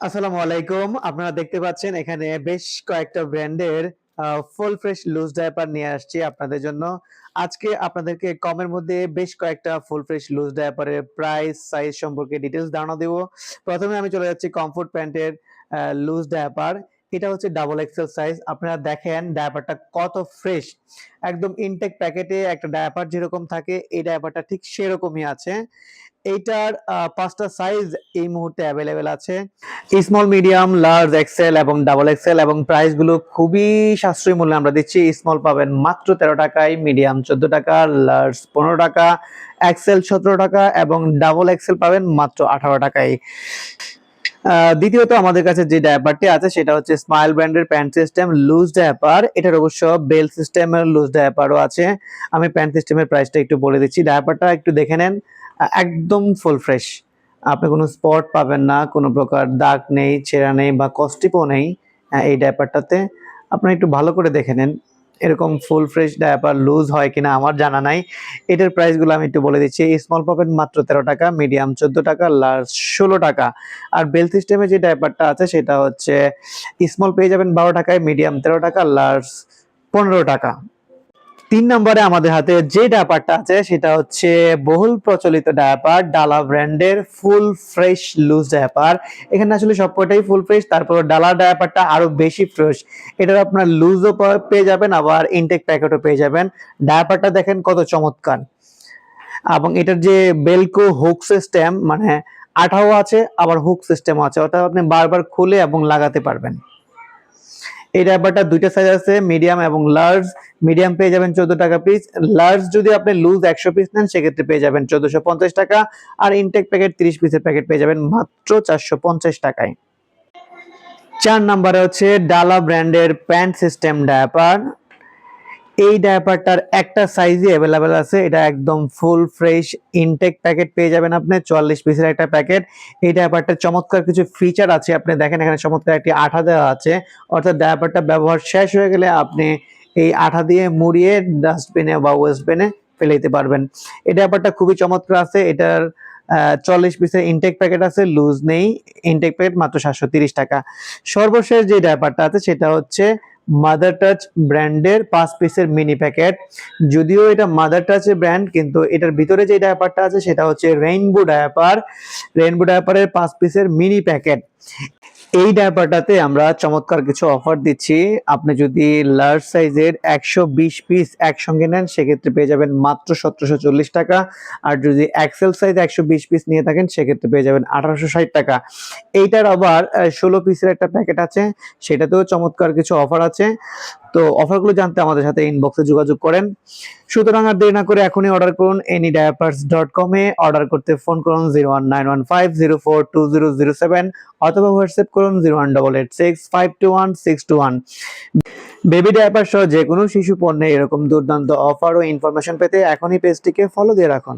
আসসালামু আলাইকুম। আপনারা দেখতে পাচ্ছেন এখানে বেশ কয়েকটা ব্র্যান্ডের ফুল ফ্রেশ লুজ ডায়াপার নিয়ে আসছি আপনাদের জন্য। আজকে আপনাদেরকে কমের মধ্যে বেশ কয়েকটা ফুল ফ্রেশ লুজ ডায়াপারের প্রাইস, সাইজ সম্পর্কে ডিটেইলস ধারণা দেব। প্রথমে আমি চলে যাচ্ছি কমফোর্ট প্যান্টের লুজ ডায়াপার। এটা হচ্ছে ডাবল এক্সেল সাইজ। আপনারা দেখেন ডায়াপারটা কত ফ্রেশ। একদম ইনটেক প্যাকেটে একটা ডায়াপার যেরকম থাকে এই ডায়াপারটা ঠিক সেরকমই আছে। এইটার ৫টা সাইজ এই মুহূর্তে অ্যাভেলেবেল আছে। স্মল, মিডিয়াম, লার্জ, এক্সেল এবং ডাবল এক্সেল এবং প্রাইস গুলো খুবই সাশ্রয়ী মূল্যে আমরা দিচ্ছি। স্মল পাবেন মাত্র 13 টাকায়, মিডিয়াম 14 টাকা, লার্জ 15 টাকা, এক্সেল 17 টাকা এবং ডাবল এক্সেল পাবেন মাত্র 18 টাকায়। দ্বিতীয়ত আমাদের কাছে যে ডায়াপারটি আছে সেটা হচ্ছে স্মাইল ব্র্যান্ডের প্যান্ট সিস্টেম লুজ ডায়াপার। এটার অবশ্য বেল সিস্টেমের লুজ ডায়াপারও আছে। আমি প্যান্ট সিস্টেমের প্রাইসটা একটু বলে দিচ্ছি। ডায়াপারটা একটু দেখে নেন, একদম ফুল ফ্রেশ। আপনি কোনো স্পট পাবেন না, কোনো প্রকার দাগ নেই, ছেঁড়া নেই বা কস্টিপও নেই এই ডায়াপারটাতে। আপনারা একটু ভালো করে দেখে নেন এরকম ফুল ফ্রেশ ডায়াপার লুজ হয় কিনা আমার জানা নাই। এটার প্রাইসগুলো আমি একটু বলে দিচ্ছি। স্মল পাবেন মাত্র 13 টাকা, মিডিয়াম 14 টাকা, লার্জ 16 টাকা। আর বেল সিস্টেমে যে ডায়াপারটা আছে সেটা হচ্ছে স্মল পেয়ে যাবেন 12 টাকায়, মিডিয়াম 13 টাকা, লার্জ 15 টাকা। ৩ নম্বরে আমাদের হাতে যে ডায়াপারটা আছে সেটা হচ্ছে বহুল প্রচলিত ডায়াপার ডালা ব্র্যান্ডের ফুল ফ্রেশ লুজ ডায়াপার। এখানে আসলে সবকটাই ফুল ফ্রেশ, তারপর ডালা ডায়াপারটা আরো বেশি ফ্রেশ। এটার আপনার লুজও পেয়ে যাবেন, আবার ইনটেক প্যাকেটও পেয়ে যাবেন। ডায়াপারটা দেখেন কত চমৎকার, এবং এটার যে বেলকো হুক সিস্টেম, মানে আঠাও আছে আবার হুক সিস্টেম আছে, অর্থাৎ আপনি বারবার খুলে এবং লাগাতে পারবেন। এই ডায়াপারটা দুইটা সাইজ আছে, মিডিয়াম এবং লার্জ। মিডিয়াম পেয়ে যাবেন 14 টাকা পিস, লার্জ যদি আপনি লুজ 100 পিস নেন সেক্ষেত্রে পেয়ে যাবেন 1450 টাকা, আর ইনটেক প্যাকেট 30 পিসের প্যাকেট পেয়ে যাবেন মাত্র 450 টাকায়। 4 নম্বরে হচ্ছে ডালা ব্র্যান্ডের প্যান্ট সিস্টেম ডায়াপার। এই ডায়াপারটার একটা সাইজই অ্যাভেলেবেল আছে। এটা একদম ফুল ফ্রেশ ইনটেক প্যাকেট পেয়ে যাবেন আপনি, 44 পিসের একটা প্যাকেট। এই ডায়াপারটার চমৎকার কিছু ফিচার আছে, আপনি দেখেন এখানে চমৎকার একটি আঠা দেওয়া আছে, অর্থাৎ ডায়াপারটা ব্যবহার শেষ হয়ে গেলে আপনি এই আঠা দিয়ে মুড়িয়ে ডাস্টবিনে বা ওয়েস্টবিনে ফেলে দিতে পারবেন। এই ডায়াপারটা খুবই চমৎকার আছে। এটার 40 পিসের ইনটেক প্যাকেট আছে, লুজ নেই। ইনটেক প্যাকেট মাত্র 730 টাকা। সর্বশেষ যে ডায়াপারটা আছে সেটা হচ্ছে মাদার টাচ ব্র্যান্ডের 5 পিসের মিনি প্যাকেট। যদিও এটা মাদার টাচের ব্র্যান্ড, কিন্তু এটার ভিতরে যে ডায়াপারটা আছে সেটা হচ্ছে রেইনবো ডায়াপার। রেইনবো ডায়াপারের 5 পিসের মিনি প্যাকেট। এই ডায়াপারটাতে আমরা চমৎকার কিছু অফার দিচ্ছি। আপনি যদি লার্জ সাইজের 120 পিস একসঙ্গে নেন সেক্ষেত্রে পেয়ে যাবেন মাত্র 1740 টাকা। আর যদি এক্সেল সাইজ 120 পিস নিয়ে থাকেন সেক্ষেত্রে পেয়ে যাবেন 1860 টাকা। এইটার আবার 16 পিসের একটা প্যাকেট আছে, সেটাতেও চমৎকার কিছু অফার আছে। তো অফারগুলো জানতে আমাদের সাথে ইনবক্সে যোগাযোগ করেন। সুতরাং আর দেরি না করে এখনই অর্ডার করুন anydiapers.com এ। অর্ডার করতে ফোন করুন 01915042007 অথবা হোয়াটসঅ্যাপ করুন 01886521621। বেবি ডায়াপার সহ যে কোনো শিশু পণ্যে এরকম দুর্দান্ত অফার ও ইনফরমেশন পেতে এখনই পেজটিকে ফলো দিয়ে রাখুন।